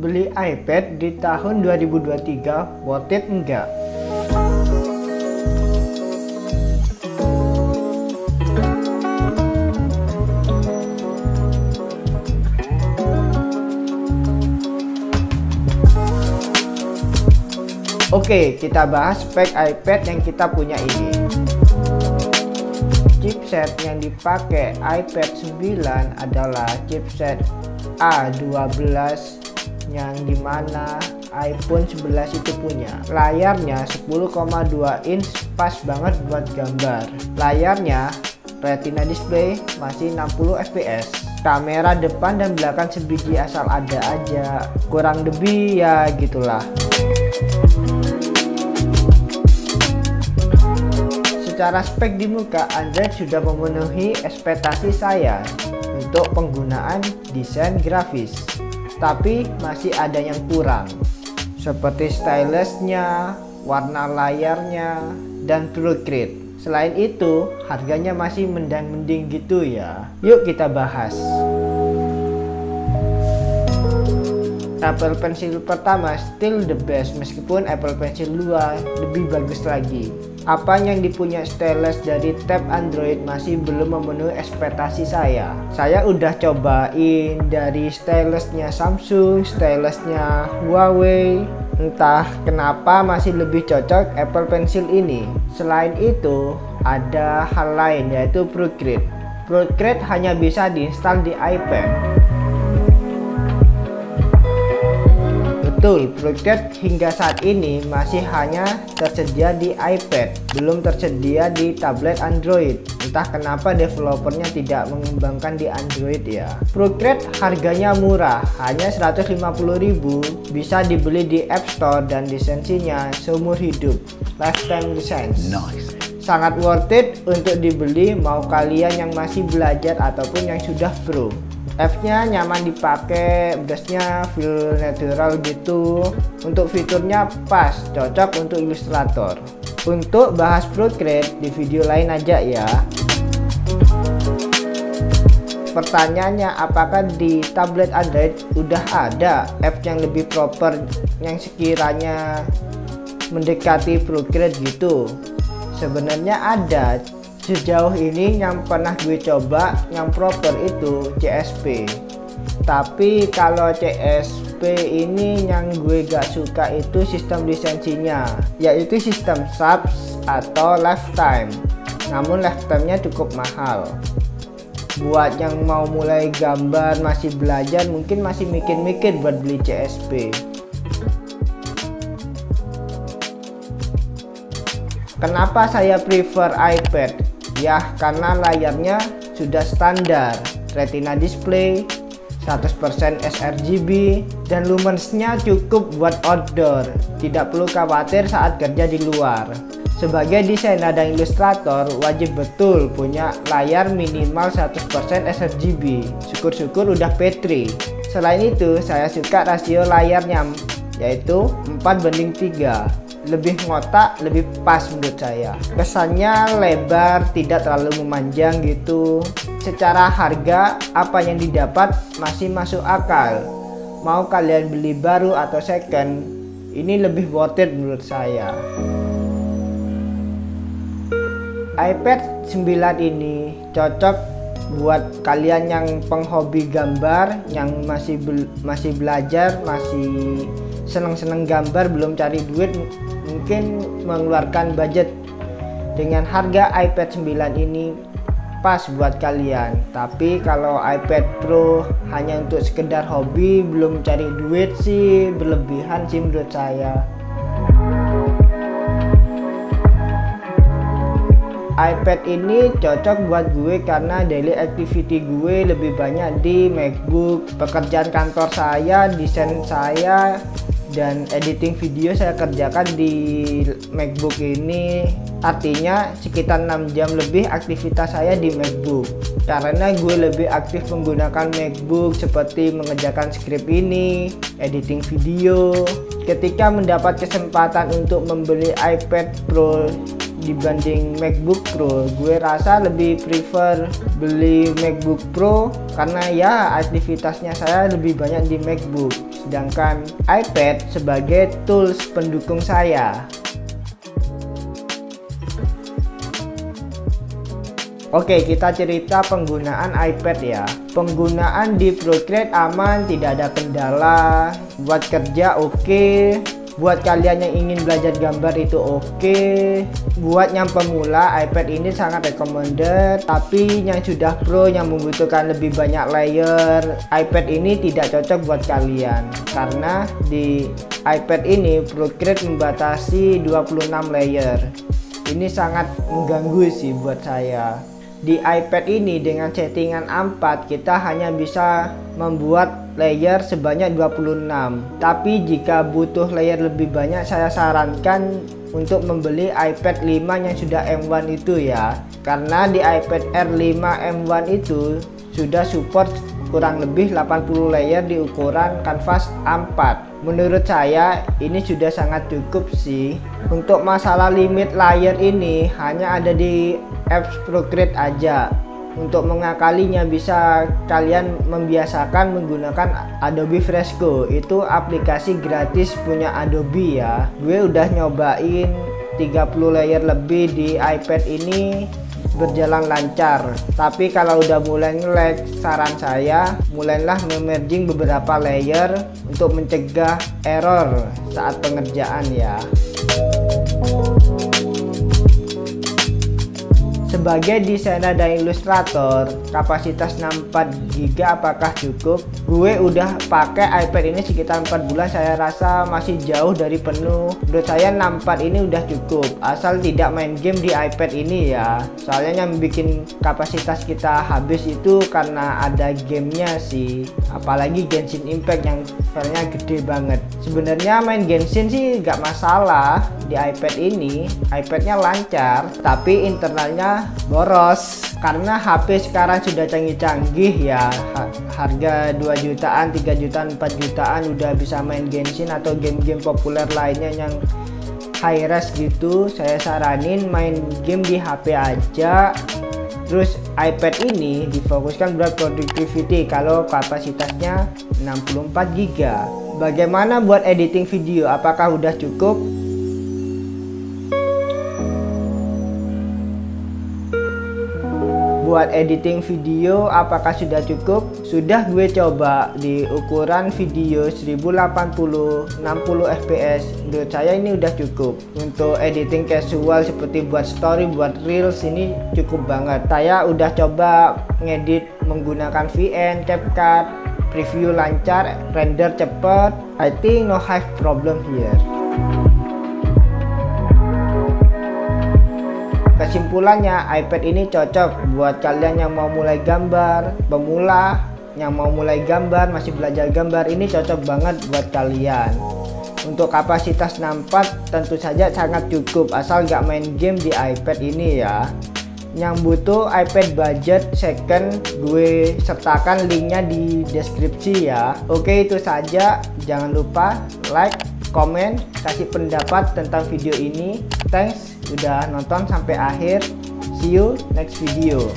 Beli iPad di tahun 2023 worth it enggak? Oke, kita bahas spek iPad yang kita punya ini. Chipset yang dipakai iPad 9 adalah chipset A12 yang dimana iPhone 11 itu punya. Layarnya 10,2 inch, pas banget buat gambar. Layarnya Retina display, masih 60 fps. Kamera depan dan belakang sebiji asal ada aja, kurang lebih ya gitulah. Secara spek di muka, Android sudah memenuhi ekspektasi saya untuk penggunaan desain grafis, tapi masih ada yang kurang, seperti stylusnya, warna layarnya, dan Procreate. Selain itu, harganya masih mending gitu ya. Yuk kita bahas. Apple Pencil pertama still the best, meskipun Apple Pencil 2 lebih bagus lagi. Apa yang dipunya stylus dari tab Android masih belum memenuhi ekspektasi saya. Saya udah cobain dari stylusnya Samsung, stylusnya Huawei. Entah kenapa masih lebih cocok Apple Pencil ini. Selain itu, ada hal lain yaitu Procreate. Procreate hanya bisa diinstal di iPad. Betul, Procreate hingga saat ini masih hanya tersedia di iPad, belum tersedia di tablet Android. Entah kenapa developernya tidak mengembangkan di Android ya. Procreate harganya murah, hanya 150.000, bisa dibeli di App Store dan lisensinya seumur hidup, lifetime license. Nice. Sangat worth it untuk dibeli mau kalian yang masih belajar ataupun yang sudah pro. F-nya nyaman dipakai, brushnya feel natural gitu. Untuk fiturnya pas, cocok untuk ilustrator. Untuk bahas Procreate di video lain aja ya. Pertanyaannya, apakah di tablet Android udah ada app yang lebih proper yang sekiranya mendekati Procreate gitu? Sebenarnya ada. Sejauh ini yang pernah gue coba yang proper itu CSP. Tapi kalau CSP ini yang gue gak suka itu sistem lisensinya, yaitu sistem subs atau lifetime. Namun lifetime-nya cukup mahal. Buat yang mau mulai gambar, masih belajar, mungkin masih mikir-mikir buat beli CSP. Kenapa saya prefer iPad? Ya, karena layarnya sudah standar Retina display, 100% sRGB, dan lumensnya cukup buat outdoor. Tidak perlu khawatir saat kerja di luar. Sebagai desainer dan ilustrator, wajib betul punya layar minimal 100% sRGB. Syukur-syukur udah P3. Selain itu, saya suka rasio layarnya, yaitu 4:3. Lebih ngotak, lebih pas menurut saya. Kesannya lebar, tidak terlalu memanjang gitu. Secara harga, apa yang didapat masih masuk akal. Mau kalian beli baru atau second, ini lebih worth it menurut saya. iPad 9 ini cocok buat kalian yang penghobi gambar, yang masih belajar, masih seneng-seneng gambar, belum cari duit, mungkin mengeluarkan budget. Dengan harga iPad 9 ini pas buat kalian. Tapi kalau iPad Pro hanya untuk sekedar hobi, belum cari duit sih berlebihan sih menurut saya. iPad ini cocok buat gue karena daily activity gue lebih banyak di MacBook. Pekerjaan kantor saya, desain saya, dan editing video saya kerjakan di MacBook ini. Artinya sekitar 6 jam lebih aktivitas saya di MacBook. Karena gue lebih aktif menggunakan MacBook seperti mengerjakan skrip ini, editing video. Ketika mendapat kesempatan untuk membeli iPad Pro dibanding MacBook Pro, gue rasa lebih prefer beli MacBook Pro karena ya aktivitasnya saya lebih banyak di MacBook. sedangkan iPad sebagai tools pendukung saya. Oke, kita cerita penggunaan iPad ya. Penggunaan di Procreate aman, tidak ada kendala. Buat kerja oke. Buat kalian yang ingin belajar gambar itu oke. Buat yang pemula, iPad ini sangat recommended. Tapi yang sudah pro, yang membutuhkan lebih banyak layer, iPad ini tidak cocok buat kalian. Karena di iPad ini Procreate membatasi 26 layer. Ini sangat mengganggu sih buat saya. Di iPad ini dengan settingan A4 kita hanya bisa membuat layer sebanyak 26. Tapi jika butuh layer lebih banyak, saya sarankan untuk membeli iPad 5 yang sudah M1 itu ya. Karena di iPad Air 5 M1 itu sudah support kurang lebih 80 layer di ukuran kanvas A4. Menurut saya ini sudah sangat cukup sih. Untuk masalah limit layer ini hanya ada di apps Procreate aja. Untuk mengakalinya bisa kalian membiasakan menggunakan Adobe Fresco. Itu aplikasi gratis punya Adobe ya. Gue udah nyobain 30 layer lebih di iPad ini, berjalan lancar. Tapi kalau udah mulai nge-lag, saran saya mulailah memerging beberapa layer untuk mencegah error saat pengerjaan ya. Sebagai desainer dan ilustrator, kapasitas 64 GB apakah cukup? Gue udah pakai iPad ini sekitar 4 bulan, saya rasa masih jauh dari penuh. Menurut saya 64 ini udah cukup, asal tidak main game di iPad ini ya. Soalnya yang bikin kapasitas kita habis itu karena ada gamenya sih. Apalagi Genshin Impact yang filenya gede banget. Sebenarnya main Genshin sih gak masalah di iPad ini, iPadnya lancar, tapi internalnya boros. Karena HP sekarang sudah canggih-canggih ya, harga 2 jutaan, 3 jutaan, 4 jutaan udah bisa main Genshin atau game-game populer lainnya yang high res gitu. Saya saranin main game di HP aja. Terus iPad ini difokuskan buat productivity kalau kapasitasnya 64 GB. Bagaimana buat editing video? Apakah udah cukup? Buat editing video apakah sudah cukup? Sudah gue coba di ukuran video 1080 60 fps. Menurut saya ini udah cukup. Untuk editing casual seperti buat story, buat reels ini cukup banget. Saya udah coba ngedit menggunakan VN, CapCut, preview lancar, render cepet. I think no have problem here. Kesimpulannya, iPad ini cocok buat kalian yang mau mulai gambar, pemula, yang mau mulai gambar, masih belajar gambar, ini cocok banget buat kalian. Untuk kapasitas 64 tentu saja sangat cukup, asal gak main game di iPad ini ya. Yang butuh iPad budget second, gue sertakan linknya di deskripsi ya. Oke, itu saja, jangan lupa like, komen, kasih pendapat tentang video ini. Thanks udah nonton sampai akhir. See you next video.